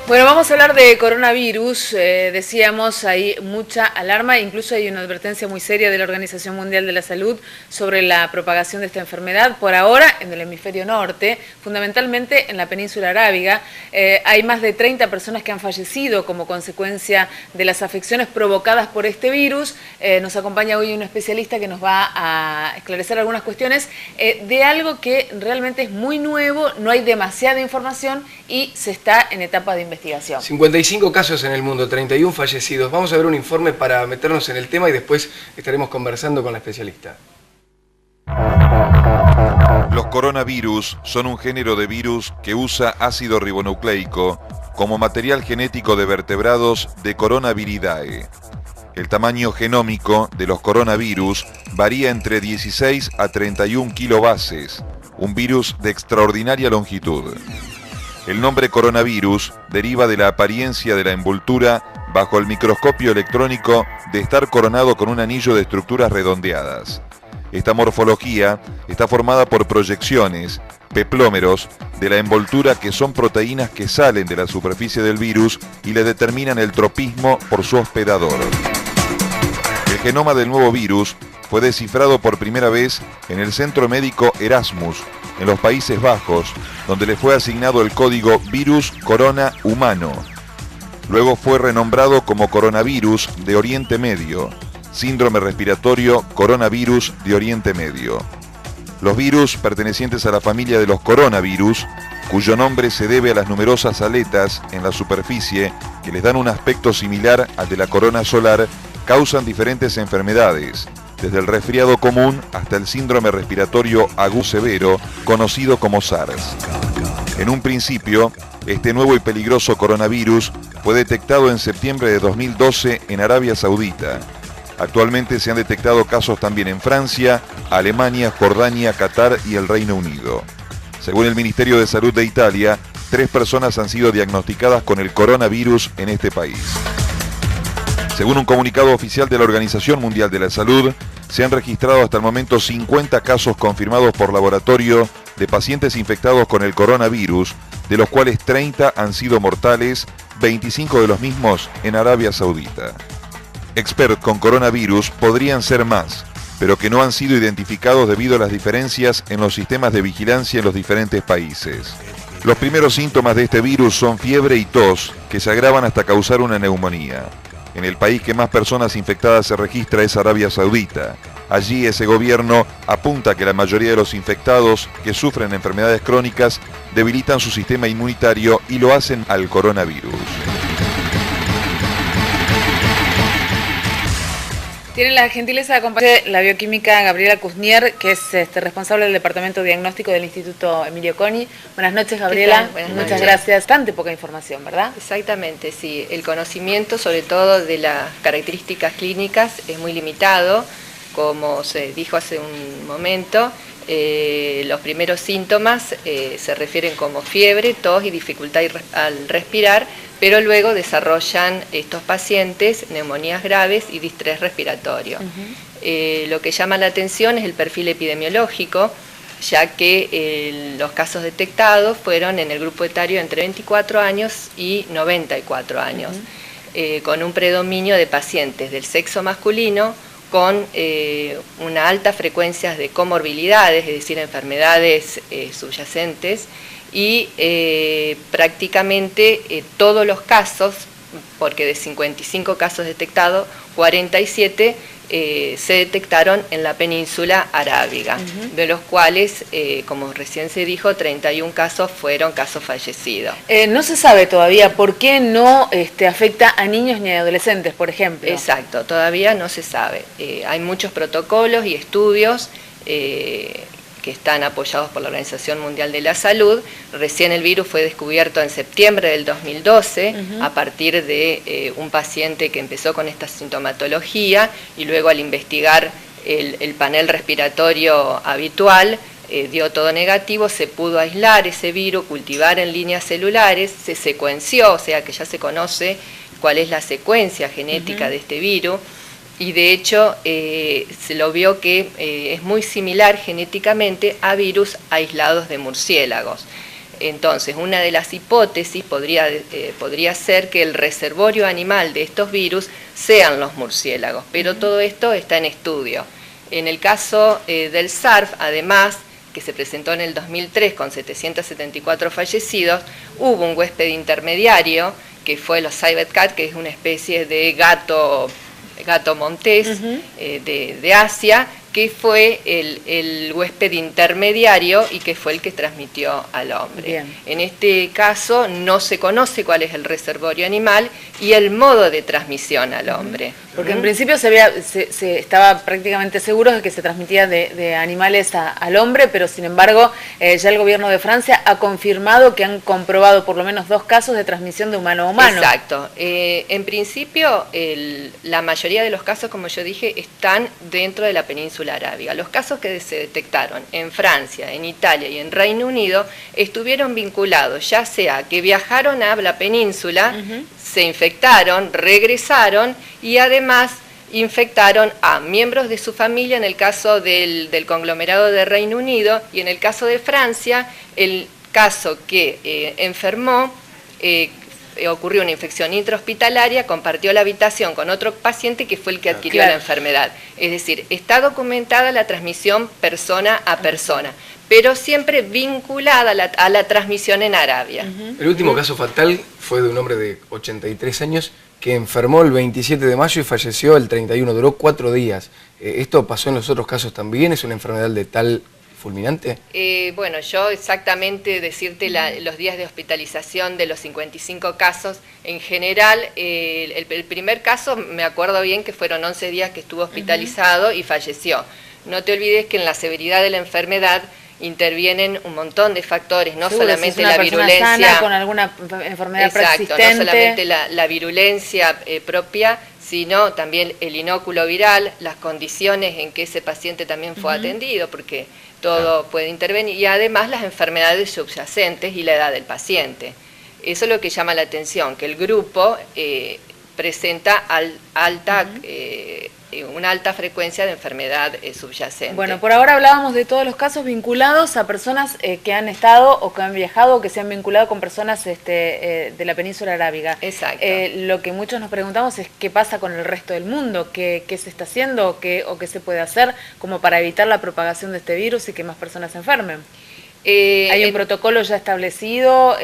Bueno, vamos a hablar de coronavirus. Decíamos, hay mucha alarma, incluso hay una advertencia muy seria de la Organización Mundial de la Salud sobre la propagación de esta enfermedad. Por ahora, en el hemisferio norte, fundamentalmente en la península arábiga, hay más de 30 personas que han fallecido como consecuencia de las afecciones provocadas por este virus. Nos acompaña hoy un especialista que nos va a esclarecer algunas cuestiones de algo que realmente es muy nuevo, no hay demasiada información y se está en etapa de investigación. 55 casos en el mundo, 31 fallecidos. Vamos a ver un informe para meternos en el tema y después estaremos conversando con la especialista. Los coronavirus son un género de virus que usa ácido ribonucleico como material genético de vertebrados de Coronaviridae. El tamaño genómico de los coronavirus varía entre 16 a 31 kilobases, un virus de extraordinaria longitud. El nombre coronavirus deriva de la apariencia de la envoltura bajo el microscopio electrónico de estar coronado con un anillo de estructuras redondeadas. Esta morfología está formada por proyecciones, peplómeros, de la envoltura que son proteínas que salen de la superficie del virus y le determinan el tropismo por su hospedador. El genoma del nuevo virus fue descifrado por primera vez en el Centro Médico Erasmus, en los Países Bajos, donde le fue asignado el código Virus Corona Humano. Luego fue renombrado como Coronavirus de Oriente Medio, Síndrome Respiratorio Coronavirus de Oriente Medio. Los virus pertenecientes a la familia de los coronavirus, cuyo nombre se debe a las numerosas aletas en la superficie que les dan un aspecto similar al de la corona solar, causan diferentes enfermedades, desde el resfriado común hasta el síndrome respiratorio agudo severo, conocido como SARS. En un principio, este nuevo y peligroso coronavirus fue detectado en septiembre de 2012 en Arabia Saudita. Actualmente se han detectado casos también en Francia, Alemania, Jordania, Qatar y el Reino Unido. Según el Ministerio de Salud de Italia, 3 personas han sido diagnosticadas con el coronavirus en este país. Según un comunicado oficial de la Organización Mundial de la Salud, se han registrado hasta el momento 50 casos confirmados por laboratorio de pacientes infectados con el coronavirus, de los cuales 30 han sido mortales, 25 de los mismos en Arabia Saudita. Expertos con coronavirus podrían ser más, pero que no han sido identificados debido a las diferencias en los sistemas de vigilancia en los diferentes países. Los primeros síntomas de este virus son fiebre y tos, que se agravan hasta causar una neumonía. En el país que más personas infectadas se registra es Arabia Saudita. Allí ese gobierno apunta que la mayoría de los infectados que sufren enfermedades crónicas debilitan su sistema inmunitario y lo hacen al coronavirus. Tiene la gentileza de acompañar la bioquímica Gabriela Kuznier, que es responsable del Departamento Diagnóstico del Instituto Emilio Coni. Buenas noches, Gabriela. Muchas gracias. Bastante poca información, ¿verdad? Exactamente, sí. El conocimiento, sobre todo de las características clínicas, es muy limitado. Como se dijo hace un momento, los primeros síntomas se refieren como fiebre, tos y dificultad al respirar, pero luego desarrollan estos pacientes neumonías graves y distrés respiratorio. Lo que llama la atención es el perfil epidemiológico, ya que los casos detectados fueron en el grupo etario entre 24 años y 94 años, con un predominio de pacientes del sexo masculino, con una alta frecuencia de comorbilidades, es decir, enfermedades subyacentes, y prácticamente todos los casos, porque de 55 casos detectados, 47 se detectaron en la península arábiga, de los cuales, como recién se dijo, 31 casos fueron casos fallecidos. No se sabe todavía por qué no afecta a niños ni a adolescentes, por ejemplo. Exacto, todavía no se sabe. Hay muchos protocolos y estudios que están apoyados por la Organización Mundial de la Salud. Recién el virus fue descubierto en septiembre del 2012, a partir de un paciente que empezó con esta sintomatología, y luego al investigar el panel respiratorio habitual, dio todo negativo, se pudo aislar ese virus, cultivar en líneas celulares, se secuenció, o sea que ya se conoce cuál es la secuencia genética de este virus, y de hecho se lo vio que es muy similar genéticamente a virus aislados de murciélagos. Entonces, una de las hipótesis podría ser que el reservorio animal de estos virus sean los murciélagos, pero todo esto está en estudio. En el caso del SARS, además, que se presentó en el 2003 con 774 fallecidos, hubo un huésped intermediario, que fue los civet cat, que es una especie de gato montés de Asia, que fue el huésped intermediario y que fue el que transmitió al hombre. Bien. En este caso no se conoce cuál es el reservorio animal y el modo de transmisión al hombre. Porque en principio se estaba prácticamente seguro de que se transmitía de animales al hombre, pero sin embargo ya el gobierno de Francia ha confirmado que han comprobado por lo menos 2 casos de transmisión de humano a humano. Exacto. En principio la mayoría de los casos, como yo dije, están dentro de la península arábiga. Los casos que se detectaron en Francia, en Italia y en Reino Unido estuvieron vinculados ya sea que viajaron a la península, se infectaron, regresaron y además infectaron a miembros de su familia en el caso del conglomerado de Reino Unido, y en el caso de Francia, el caso que enfermó, ocurrió una infección intrahospitalaria, compartió la habitación con otro paciente que fue el que adquirió la enfermedad. Es decir, está documentada la transmisión persona a persona, pero siempre vinculada a la transmisión en Arabia. El último caso fatal fue de un hombre de 83 años que enfermó el 27 de mayo y falleció el 31, duró 4 días. ¿Esto pasó en los otros casos también? ¿Es una enfermedad letal fulminante? Bueno, yo exactamente decirte los días de hospitalización de los 55 casos, en general, el primer caso me acuerdo bien que fueron 11 días que estuvo hospitalizado y falleció. No te olvides que en la severidad de la enfermedad intervienen un montón de factores, no solamente la virulencia sana con alguna enfermedad persistente. No solamente la virulencia propia, sino también el inóculo viral, las condiciones en que ese paciente también fue atendido, porque todo puede intervenir, y además las enfermedades subyacentes y la edad del paciente. Eso es lo que llama la atención, que el grupo presenta una alta frecuencia de enfermedad subyacente. Bueno, por ahora hablábamos de todos los casos vinculados a personas que han estado o que han viajado o que se han vinculado con personas de la península arábiga. Exacto. Lo que muchos nos preguntamos es qué pasa con el resto del mundo, qué se está haciendo o qué se puede hacer como para evitar la propagación de este virus y que más personas se enfermen. ¿Hay un protocolo ya establecido?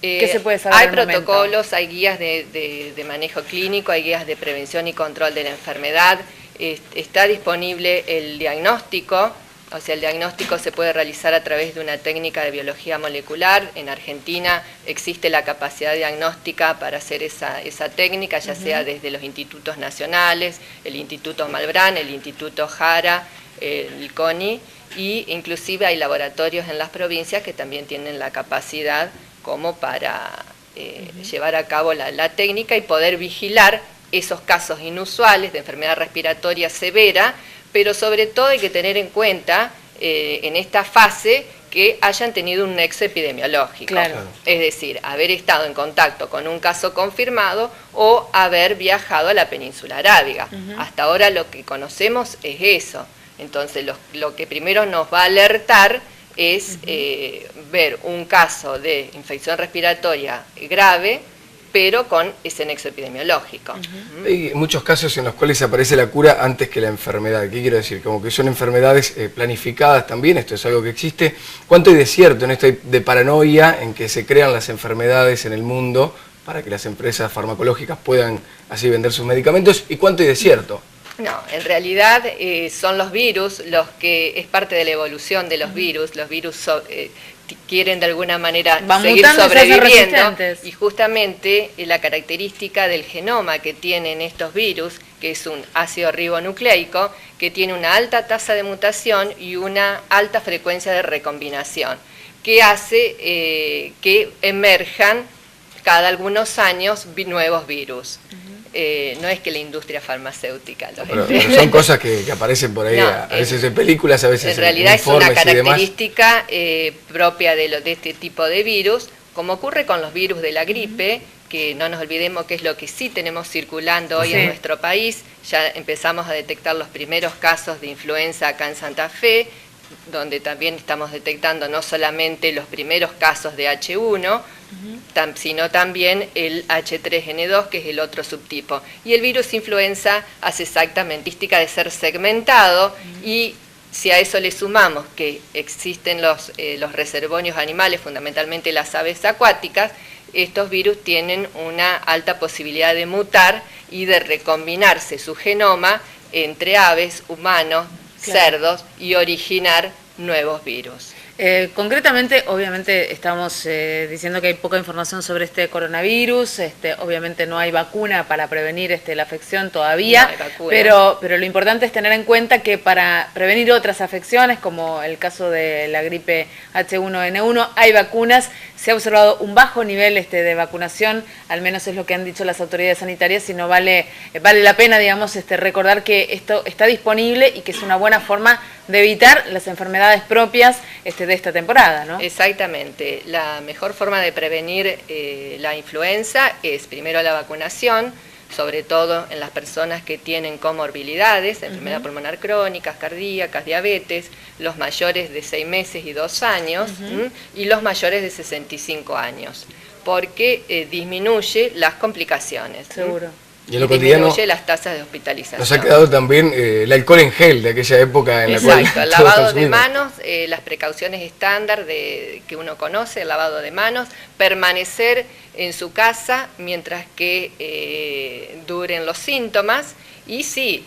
¿Qué se puede saber? Hay protocolos, hay guías de manejo clínico, hay guías de prevención y control de la enfermedad, está disponible el diagnóstico, o sea, el diagnóstico se puede realizar a través de una técnica de biología molecular. En Argentina existe la capacidad diagnóstica para hacer esa técnica, ya sea desde los institutos nacionales, el Instituto Malbrán, el Instituto Jara, el CONI, y inclusive hay laboratorios en las provincias que también tienen la capacidad como para llevar a cabo la técnica y poder vigilar esos casos inusuales de enfermedad respiratoria severa, pero sobre todo hay que tener en cuenta en esta fase que hayan tenido un nexo epidemiológico. Claro. Es decir, haber estado en contacto con un caso confirmado o haber viajado a la península arábiga. Hasta ahora lo que conocemos es eso. Entonces lo que primero nos va a alertar es ver un caso de infección respiratoria grave, pero con ese nexo epidemiológico. Hay muchos casos en los cuales aparece la cura antes que la enfermedad. ¿Qué quiero decir? Como que son enfermedades planificadas también, esto es algo que existe. ¿Cuánto hay de cierto en esto de paranoia en que se crean las enfermedades en el mundo para que las empresas farmacológicas puedan así vender sus medicamentos? ¿Y cuánto hay de cierto? No, en realidad son los virus los que es parte de la evolución de los virus. Los virus quieren de alguna manera seguir sobreviviendo, y justamente la característica del genoma que tienen estos virus, que es un ácido ribonucleico, que tiene una alta tasa de mutación y una alta frecuencia de recombinación, que hace que emerjan cada algunos años nuevos virus. No es que la industria farmacéutica pero son cosas que aparecen por ahí, no, a veces en películas, a veces en realidad es una característica propia de este tipo de virus, como ocurre con los virus de la gripe, que no nos olvidemos que es lo que sí tenemos circulando hoy en nuestro país. Ya empezamos a detectar los primeros casos de influenza acá en Santa Fe, donde también estamos detectando no solamente los primeros casos de H1, sino también el H3N2, que es el otro subtipo. Y el virus influenza hace exactamente de ser segmentado, y si a eso le sumamos que existen los reservorios animales, fundamentalmente las aves acuáticas, estos virus tienen una alta posibilidad de mutar y de recombinarse su genoma entre aves, humanos, cerdos, y originar nuevos virus. Concretamente, obviamente estamos diciendo que hay poca información sobre este coronavirus, obviamente no hay vacuna para prevenir la afección todavía, no hay vacuna. pero lo importante es tener en cuenta que para prevenir otras afecciones, como el caso de la gripe H1N1, hay vacunas. Se ha observado un bajo nivel de vacunación, al menos es lo que han dicho las autoridades sanitarias, y no vale la pena, digamos, recordar que esto está disponible y que es una buena forma de evitar las enfermedades propias de esta temporada, ¿no? Exactamente. La mejor forma de prevenir la influenza es primero la vacunación, sobre todo en las personas que tienen comorbilidades, enfermedad pulmonar crónicas, cardíacas, diabetes, los mayores de 6 meses y 2 años, y los mayores de 65 años, porque disminuye las complicaciones. Seguro. Y en lo cotidiano disminuye las tasas de hospitalización. nos ha quedado también el alcohol en gel de aquella época en la cual... Exacto, el lavado de manos, las precauciones estándar que uno conoce, el lavado de manos, permanecer en su casa mientras que duren los síntomas, y sí,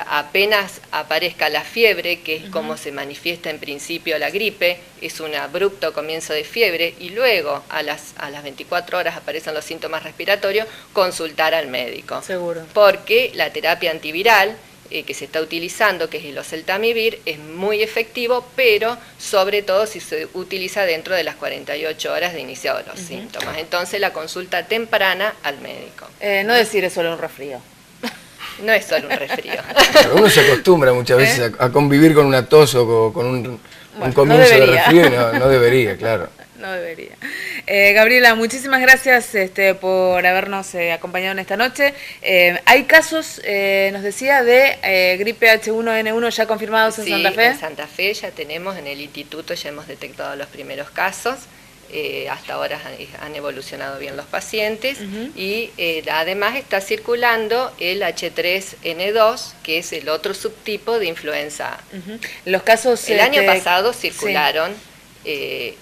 apenas aparezca la fiebre, que es como se manifiesta en principio la gripe, es un abrupto comienzo de fiebre, y luego a las 24 horas aparecen los síntomas respiratorios, consultar al médico. Seguro. Porque la terapia antiviral que se está utilizando, que es el oseltamivir, es muy efectivo, pero sobre todo si se utiliza dentro de las 48 horas de iniciado los síntomas. Entonces la consulta temprana al médico. No decir es solo un resfrío. No es solo un resfrío. Pero uno se acostumbra muchas veces a convivir con una tos o con un comienzo no de resfrío, y no debería, claro. No debería. Gabriela, muchísimas gracias por habernos acompañado en esta noche. Hay casos, nos decía, de gripe H1N1 ya confirmados en Santa Fe. En Santa Fe ya tenemos, en el instituto ya hemos detectado los primeros casos. Hasta ahora han evolucionado bien los pacientes, y además está circulando el H3N2, que es el otro subtipo de influenza A. Los casos... El año pasado circularon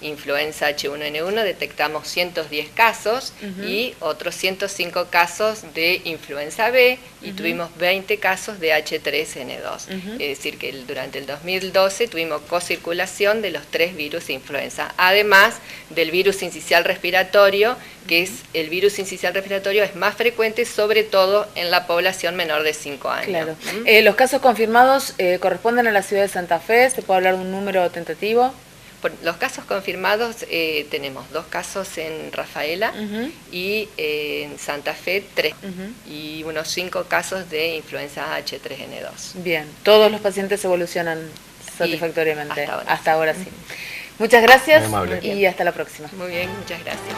influenza H1N1, detectamos 110 casos y otros 105 casos de influenza B, y tuvimos 20 casos de H3N2. Es decir, que durante el 2012 tuvimos cocirculación de los 3 virus de influenza, además del virus sincicial respiratorio, que es el virus sincicial respiratorio es más frecuente, sobre todo en la población menor de 5 años. Claro. ¿Los casos confirmados corresponden a la ciudad de Santa Fe? ¿Se puede hablar de un número tentativo? Por los casos confirmados, tenemos 2 casos en Rafaela y en Santa Fe 3, y unos 5 casos de influenza H3N2. Bien, todos los pacientes evolucionan satisfactoriamente. Hasta ahora. Hasta ahora sí. Muchas gracias Muy amable. y hasta la próxima. Muy bien, muchas gracias.